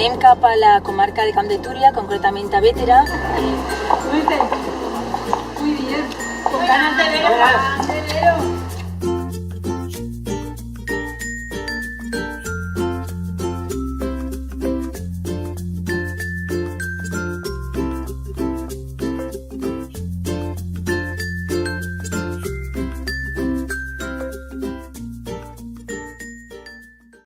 anem cap a la comarca de Camp de Túria, concretament a Bétera. Muy bien. Con ganas de ver a